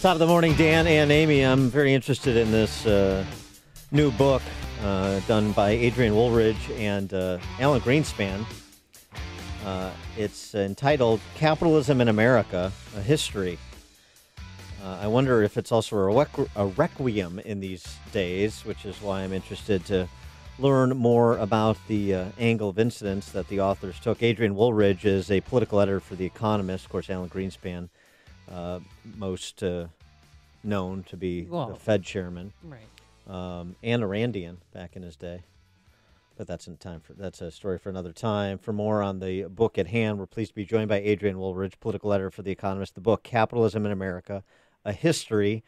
Top of the morning, Dan and Amy. I'm very interested in this new book done by Adrian Wooldridge and Alan Greenspan. It's entitled Capitalism in America, A History. I wonder if it's also a requiem in these days, which is why I'm interested to learn more about the angle of incidents that the authors took. Adrian Wooldridge is a political editor for The Economist. Of course, Alan Greenspan, most known to be the Fed chairman, right? And a Randian back in his day. But that's a story for another time. For more on the book at hand, we're pleased to be joined by Adrian Wooldridge, political editor for The Economist. The book, Capitalism in America, A History,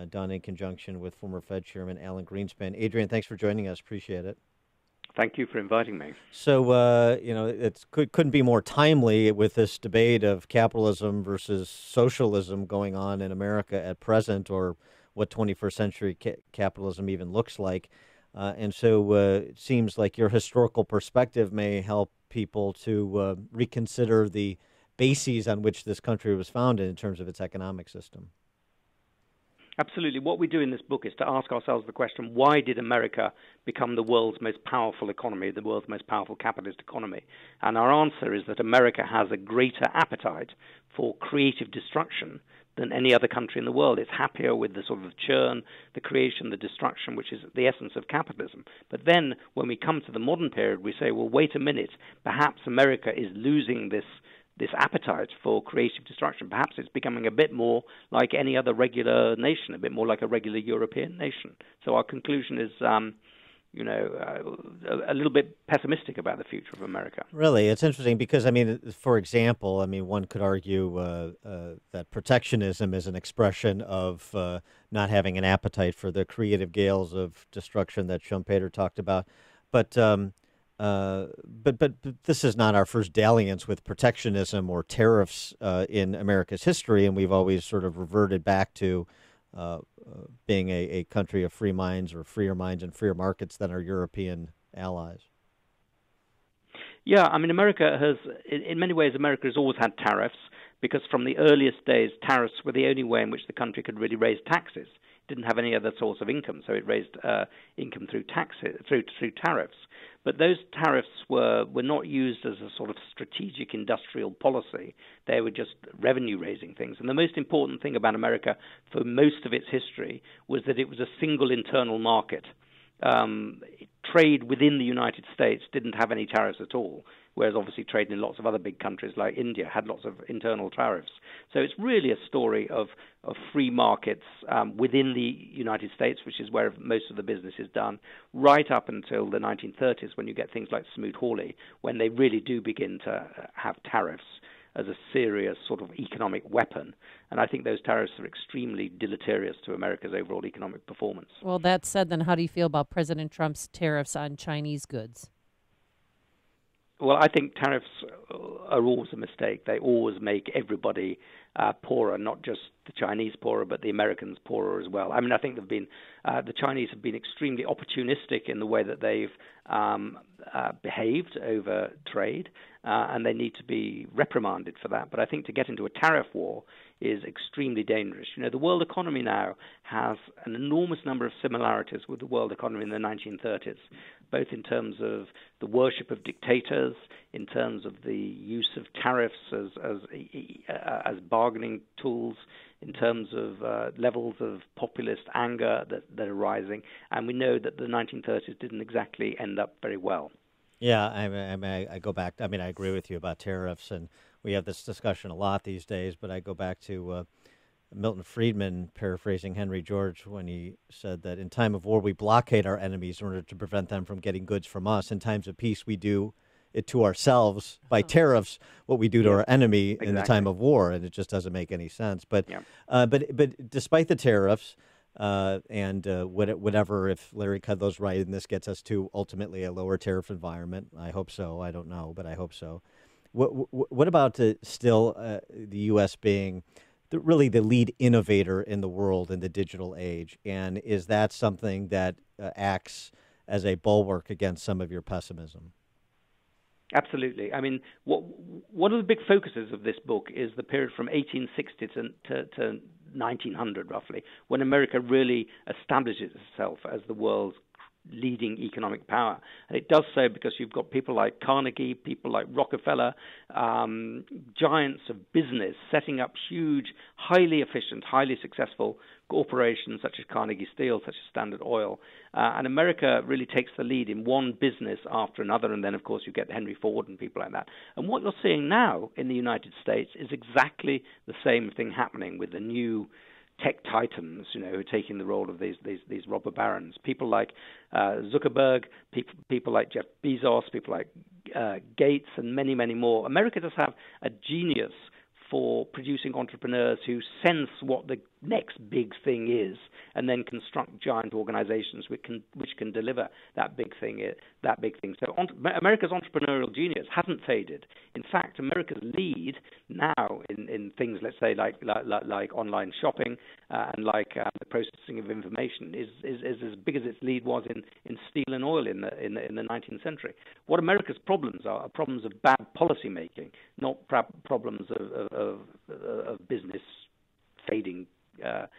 done in conjunction with former Fed Chairman Alan Greenspan. Adrian, thanks for joining us. Appreciate it. Thank you for inviting me. So, it couldn't be more timely with this debate of capitalism versus socialism going on in America at present, or what 21st century capitalism even looks like. And so it seems like your historical perspective may help people to reconsider the bases on which this country was founded in terms of its economic system. Absolutely. What we do in this book is to ask ourselves the question, why did America become the world's most powerful economy, the world's most powerful capitalist economy? And our answer is that America has a greater appetite for creative destruction than any other country in the world. It's happier with the sort of churn, the creation, the destruction, which is the essence of capitalism. But then when we come to the modern period, we say, well, wait a minute, perhaps America is losing this appetite for creative destruction. Perhaps it's becoming a bit more like any other regular nation, a bit more like a regular European nation. So our conclusion is, a little bit pessimistic about the future of America. Really, it's interesting because, for example, one could argue that protectionism is an expression of not having an appetite for the creative gales of destruction that Schumpeter talked about. But this is not our first dalliance with protectionism or tariffs in America's history, and we've always sort of reverted back to being a country of free minds, or freer minds and freer markets than our European allies. Yeah, America has, in many ways, America has always had tariffs, because from the earliest days, tariffs were the only way in which the country could really raise taxes. It didn't have any other source of income, so it raised income through taxes, through tariffs. But those tariffs were not used as a sort of strategic industrial policy. They were just revenue-raising things. And the most important thing about America for most of its history was that it was a single internal market. Trade within the United States didn't have any tariffs at all, whereas obviously trade in lots of other big countries like India had lots of internal tariffs. So it's really a story of free markets within the United States, which is where most of the business is done, right up until the 1930s, when you get things like Smoot-Hawley, when they really do begin to have tariffs as a serious sort of economic weapon. And I think those tariffs are extremely deleterious to America's overall economic performance. Well, that said, then how do you feel about President Trump's tariffs on Chinese goods? Well, I think tariffs are always a mistake. They always make everybody poorer, not just the Chinese poorer, but the Americans poorer as well. I think the Chinese have been extremely opportunistic in the way that they've behaved over trade, and they need to be reprimanded for that. But I think to get into a tariff war is extremely dangerous. The world economy now has an enormous number of similarities with the world economy in the 1930s, both in terms of the worship of dictators, in terms of the use of tariffs as bargaining tools, in terms of levels of populist anger that are rising. And we know that the 1930s didn't exactly end up very well. Yeah, I go back. I agree with you about tariffs, and we have this discussion a lot these days. But I go back to Milton Friedman paraphrasing Henry George when he said that in time of war we blockade our enemies in order to prevent them from getting goods from us. In times of peace we do it to ourselves by tariffs what we do to our enemy in the time of war, and it just doesn't make any sense. But but despite the tariffs. Whatever, if Larry Kudlow's right and this gets us to ultimately a lower tariff environment, I hope so. I don't know, but I hope so. What about the U.S. being really the lead innovator in the world in the digital age? And is that something that acts as a bulwark against some of your pessimism? Absolutely. I mean, one of the big focuses of this book is the period from 1860 to 1900 roughly, when America really establishes itself as the world's leading economic power. And it does so because you've got people like Carnegie, people like Rockefeller, giants of business setting up huge, highly efficient, highly successful corporations such as Carnegie Steel, such as Standard Oil. And America really takes the lead in one business after another. And then, of course, you get Henry Ford and people like that. And what you're seeing now in the United States is exactly the same thing happening with the new tech titans, who are taking the role of these robber barons. People like Zuckerberg, people like Jeff Bezos, people like Gates, and many, many more. America does have a genius for producing entrepreneurs who sense what the next big thing is, and then construct giant organizations which can deliver that big thing. So America's entrepreneurial genius hasn't faded. In fact, America's lead now in things, let's say like online shopping and like the processing of information is as big as its lead was in steel and oil in the 19th century. What America's problems are problems of bad policy making, not problems of business fading. Of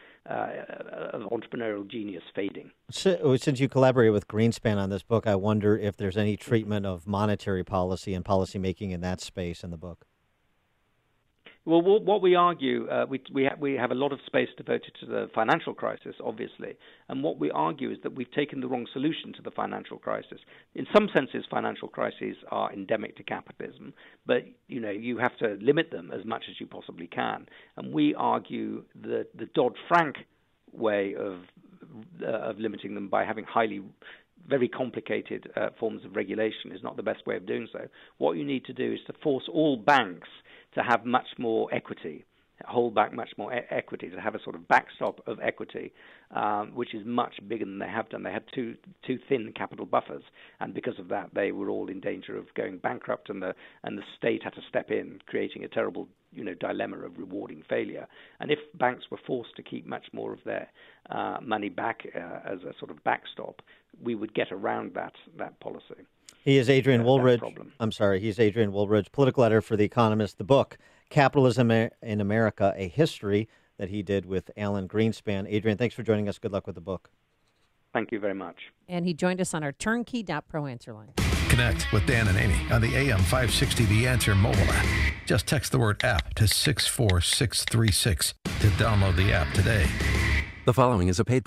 entrepreneurial genius fading. Since you collaborated with Greenspan on this book, I wonder if there's any treatment of monetary policy and policy making in that space in the book. Well, what we argue, we have a lot of space devoted to the financial crisis, obviously, and what we argue is that we've taken the wrong solution to the financial crisis. In some senses, financial crises are endemic to capitalism, but you have to limit them as much as you possibly can. And we argue that the Dodd-Frank way of limiting them by having very complicated forms of regulation is not the best way of doing so. What you need to do is to force all banks to have much more equity, hold back much more equity, to have a sort of backstop of equity, which is much bigger than they have done. They had too thin capital buffers, and because of that, they were all in danger of going bankrupt, and the state had to step in, creating a terrible dilemma of rewarding failure. And if banks were forced to keep much more of their money back as a sort of backstop, we would get around that policy. He is Adrian Wooldridge. He's Adrian Wooldridge, political editor for The Economist. The book, Capitalism in America, A History, that he did with Alan Greenspan. Adrian, thanks for joining us. Good luck with the book. Thank you very much. And he joined us on our turnkey.pro answer line. Connect with Dan and Amy on the AM 560 The Answer mobile app. Just text the word app to 64636 to download the app today. The following is a paid